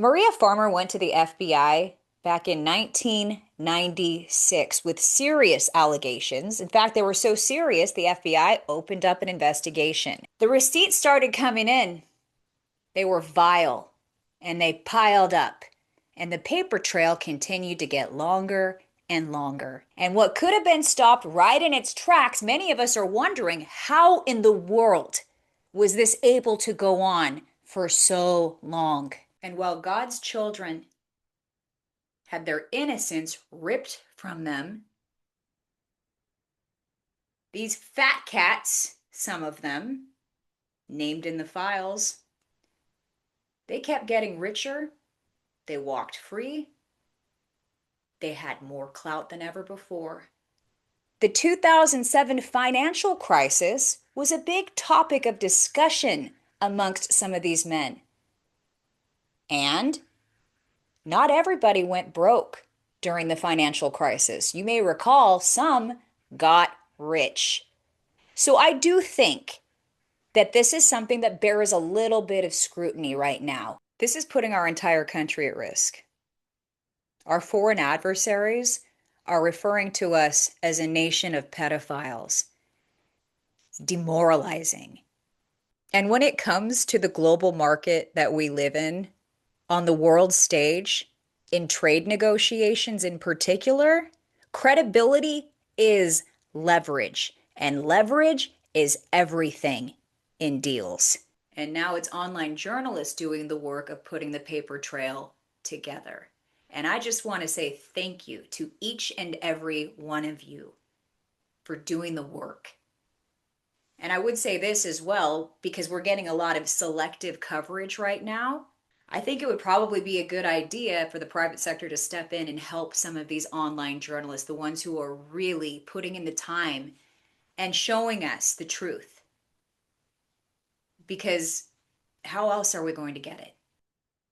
Maria Farmer went to the FBI back in 1996 with serious allegations. In fact, they were so serious, the FBI opened up an investigation. The receipts started coming in. They were vile and they piled up. And the paper trail continued to get longer and longer. And what could have been stopped right in its tracks, many of us are wondering, how in the world was this able to go on for so long? And while God's children had their innocence ripped from them, these fat cats, some of them, named in the files, they kept getting richer. They walked free. They had more clout than ever before. The 2007 financial crisis was a big topic of discussion amongst some of these men. And not everybody went broke during the financial crisis. You may recall some got rich. So I do think that this is something that bears a little bit of scrutiny right now. This is putting our entire country at risk. Our foreign adversaries are referring to us as a nation of pedophiles. It's demoralizing. And when it comes to the global market that we live in, on the world stage, in trade negotiations in particular, credibility is leverage, and leverage is everything in deals. And now it's online journalists doing the work of putting the paper trail together. And I just want to say thank you to each and every one of you for doing the work. And I would say this as well, because we're getting a lot of selective coverage right now. I think it would probably be a good idea for the private sector to step in and help some of these online journalists, the ones who are really putting in the time and showing us the truth. Because how else are we going to get it?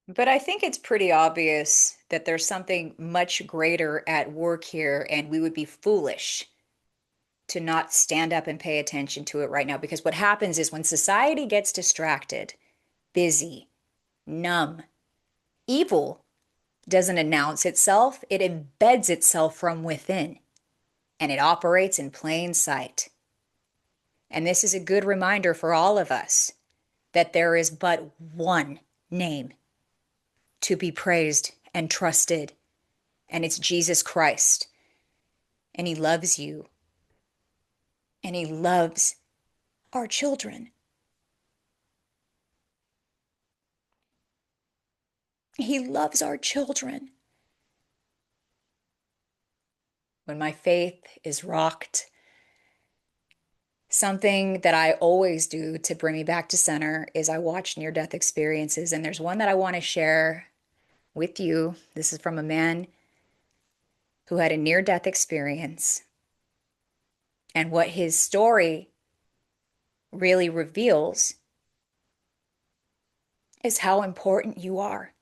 But I think it's pretty obvious that there's something much greater at work here, and we would be foolish to not stand up and pay attention to it right now. Because what happens is when society gets distracted, busy, numb, evil doesn't announce itself, it embeds itself from within, and it operates in plain sight. And this is a good reminder for all of us that there is but one name to be praised and trusted, and it's Jesus Christ. And he loves you, and he loves our children. He loves our children. When my faith is rocked, something that I always do to bring me back to center is I watch near-death experiences, and there's one that I want to share with you. This is from a man who had a near-death experience, and what his story really reveals is how important you are.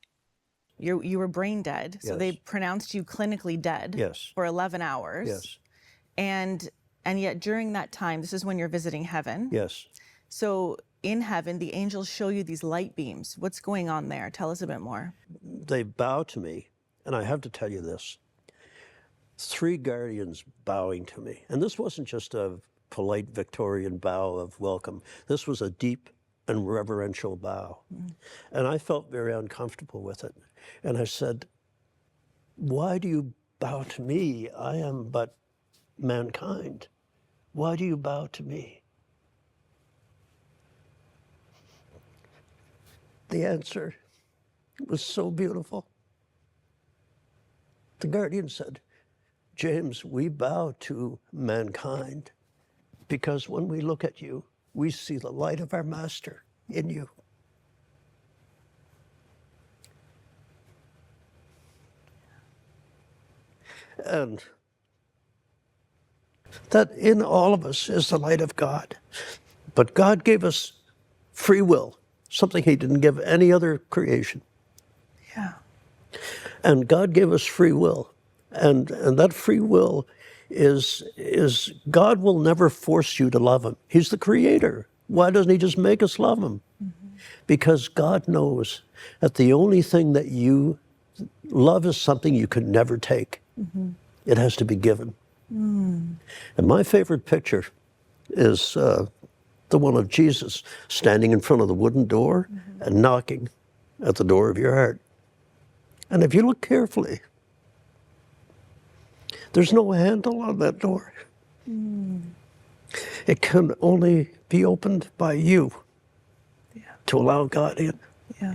You were brain dead, so Yes. they pronounced you clinically dead Yes. for 11 hours. Yes. And yet during that time, this is when you're visiting heaven. Yes. So in heaven, the angels show you these light beams. What's going on there? Tell us a bit more. They bow to me, and I have to tell you this. 3 guardians bowing to me. And this wasn't just a polite Victorian bow of welcome. This was a deep and reverential bow. And I felt very uncomfortable with it. And I said, why do you bow to me? I am but mankind. Why do you bow to me? The answer was so beautiful. The guardian said, James, we bow to mankind because when we look at you, we see the light of our master in you. And that in all of us is the light of God. But God gave us free will, something he didn't give any other creation. Yeah. And God gave us free will. And that free will is God will never force you to love him. He's the creator. Why doesn't he just make us love him? Mm-hmm. Because God knows that the only thing that love is something you could never take. It has to be given. And my favorite picture is the one of Jesus standing in front of the wooden door and knocking at the door of your heart. And if you look carefully, there's no handle on that door. It can only be opened by you to allow God in. Yeah.